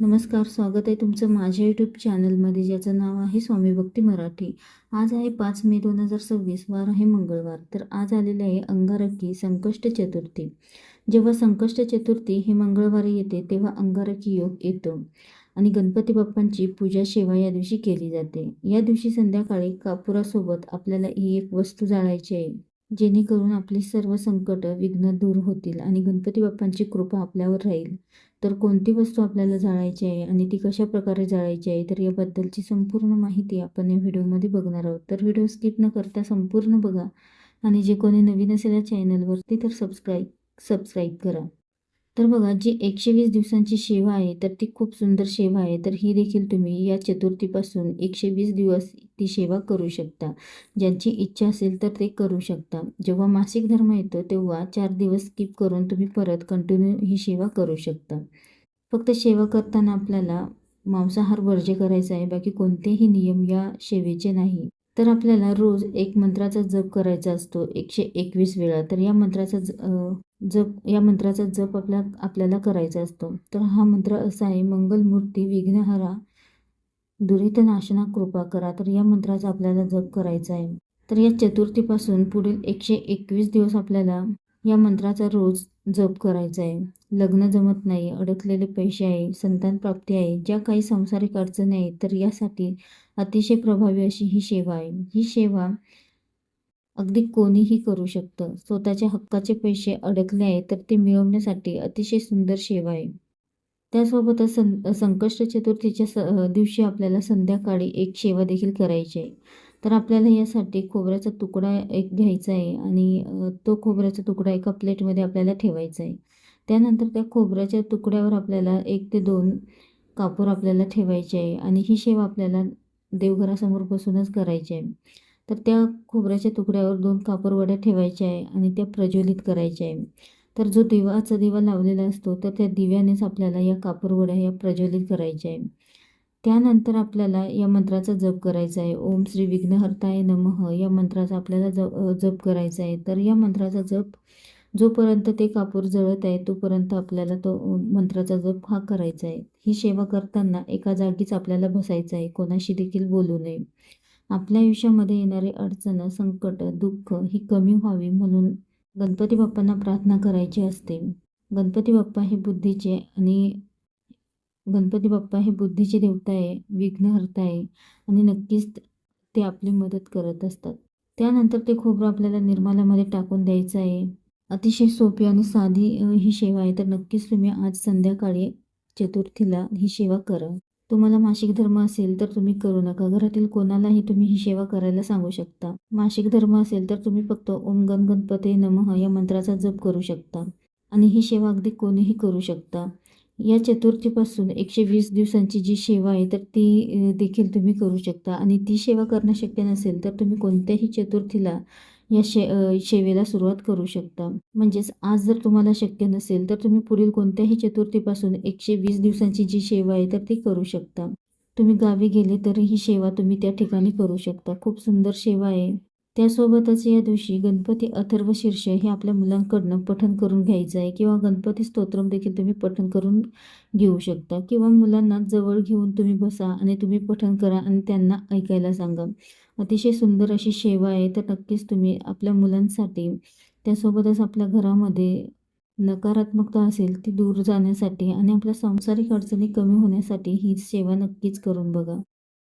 नमस्कार, स्वागत आहे तुमचं माझ्या यूट्यूब चॅनलमध्ये, ज्याचं नाव आहे स्वामी भक्ती मराठी. आज आहे 5 मे 2026, वार आहे मंगळवार. तर आज आलेले आहे अंगारकी संकष्ट चतुर्थी. जेव्हा संकष्ट चतुर्थी ही मंगळवारी येते तेव्हा अंगारकी योग येतो आणि गणपती बाप्पांची पूजा सेवा या दिवशी केली जाते. या दिवशी संध्याकाळी कापुरासोबत आपल्याला ही एक वस्तू जाळायची आहे, जेणेकरून आपली सर्व संकट विघ्न दूर होतील आणि गणपती बाप्पांची कृपा आपल्यावर राहील. तर कोणती वस्तू आपल्याला जाळायची आहे आणि ती कशा प्रकारे जाळायची आहे, तर याबद्दलची संपूर्ण माहिती आपण या व्हिडिओमध्ये बघणार आहोत. तर व्हिडिओ स्किप न करता संपूर्ण बघा आणि जे कोणी नवीन असेल या चॅनलवरती तर सबस्क्राईब करा. तर बघा, जी 120 दिवसांची सेवा आहे तर ती खूप सुंदर सेवा आहे. तर ही देखील तुम्ही या चतुर्थीपासून 120 दिवस ती सेवा करू शकता. ज्यांची इच्छा असेल तर ते करू शकता. जेव्हा मासिक धर्म येतो तेव्हा 4 दिवस स्किप करून तुम्ही परत कंटिन्यू ही सेवा करू शकता. फक्त सेवा करताना आपल्याला मांसाहार वर्ज्य करायचा आहे, बाकी कोणतेही नियम या सेवेचे नाही. तर आपल्याला रोज एक मंत्राचा जप करायचा असतो 121 वेळा. तर या मंत्राचा जप आपल्याला करायचा असतो. तर हा मंत्र असा आहे: मंगलमूर्ती विघ्नहरा दुरितनाशना कृपा करा. तर या मंत्राचा आपल्याला जप करायचा आहे. तर या चतुर्थीपासून पुढील 121 दिवस आपल्याला या मंत्राचा रोज जप करायचा आहे. लग्न जमत नाही, अडकलेले पैसे आहे, संतान प्राप्ती आहे, ज्या काही सांसारिक अडचणी आहेत, तर यासाठी अतिशय प्रभावी अशी ही सेवा आहे. ही सेवा अगदी कोणीही करू शकतं. स्वतःच्या हक्काचे पैसे अडकले आहेत तर ते मिळवण्यासाठी अतिशय सुंदर सेवा आहे. त्यासोबतच संकष्ट चतुर्थीच्या दिवशी आपल्याला संध्याकाळी एक सेवा देखील करायची आहे. तर आपल्याला यासाठी खोबऱ्याचा तुकडा एक घ्यायचा आहे आणि तो खोबऱ्याचा तुकडा एका प्लेटमध्ये आपल्याला ठेवायचा आहे. त्यानंतर त्या खोबऱ्याच्या तुकड्यावर आपल्याला 1 ते 2 कापूर आपल्याला ठेवायचे आहे आणि ही सेवा आपल्याला देवघरासमोर बसूनच करायची आहे. तर त्या खोबऱ्याच्या तुकड्यावर 2 कापूरवड्या ठेवायच्या आहे आणि त्या प्रज्वलित करायच्या आहे. तर जो दिवा लावलेला असतो तर त्या दिव्यानेच आपल्याला या कापूरवड्या या प्रज्वलित करायच्या आहे. त्यानंतर आपल्याला या मंत्राचा जप करायचा आहे. ओम श्री विघ्नहर्ताय नमः या मंत्राचा आपल्याला जप करायचा आहे. तर या मंत्राचा जप जोपर्यंत ते कापूर जळत आहे तोपर्यंत आपल्याला तो मंत्राचा जप हा करायचा आहे. ही सेवा करताना एका जागीच आपल्याला बसायचं आहे, कोणाशी देखील बोलू नये. आपल्या आयुष्यामध्ये येणारे अडचण, संकट, दुःख ही कमी व्हावी म्हणून गणपती बाप्पांना प्रार्थना करायची असते. गणपती बाप्पा हे बुद्धीचे देवता आहे, विघ्नहर्ता आहे आणि नक्कीच ते आपली मदत करत असतात. त्यानंतर ते खोबरं आपल्याला निर्माल्यामध्ये टाकून द्यायचं आहे. अतिशय सोपी आणि साधी ही सेवा आहे. तर नक्कीच तुम्ही आज संध्याकाळी चतुर्थीला ही सेवा करा. तुम्हाला मासिक धर्म असेल तर तुम्ही करू नका. घरातील कोणालाही तुम्ही ही सेवा करायला सांगू शकता. मासिक धर्म असेल तर तुम्ही फक्त ओम गण गणपते नमः या मंत्राचा जप करू शकता आणि ही सेवा अगदी कोणीही करू शकता. या चतुर्थीपासून 120 दिवसांची जी सेवा आहे तर ती देखील तुम्ही करू शकता आणि ती सेवा करणं शक्य नसेल तर तुम्ही कोणत्याही चतुर्थीला या सेवेला सुरुवात करू शकता. म्हणजेच आज जर तुम्हाला शक्य नसेल तर तुम्ही पुढील कोणत्याही चतुर्थीपासून 120 दिवसांची जी सेवा आहे तर ती करू शकता. तुम्ही गावी गेले तरी ही सेवा तुम्ही त्या ठिकाणी करू शकता. खूप सुंदर सेवा आहे. त्यासोबतच या दिवशी गणपती अथर्वशीर्ष हे आपल्या मुलांकडनं पठण करून घ्यायचं आहे किंवा गणपती स्तोत्रम देखील तुम्ही पठण करून घेऊ शकता किंवा मुलांना जवळ घेऊन तुम्ही बसा आणि तुम्ही पठण करा आणि त्यांना ऐकायला सांगा. अतिशय सुंदर अशी सेवा आहे. तर नक्कीच तुम्ही आपल्या मुलांसाठी, त्यासोबतच आपल्या घरामध्ये नकारात्मकता असेल ती दूर जाण्यासाठी आणि आपल्या सांसारिक अडचणी कमी होण्यासाठी ही सेवा नक्कीच करून बघा.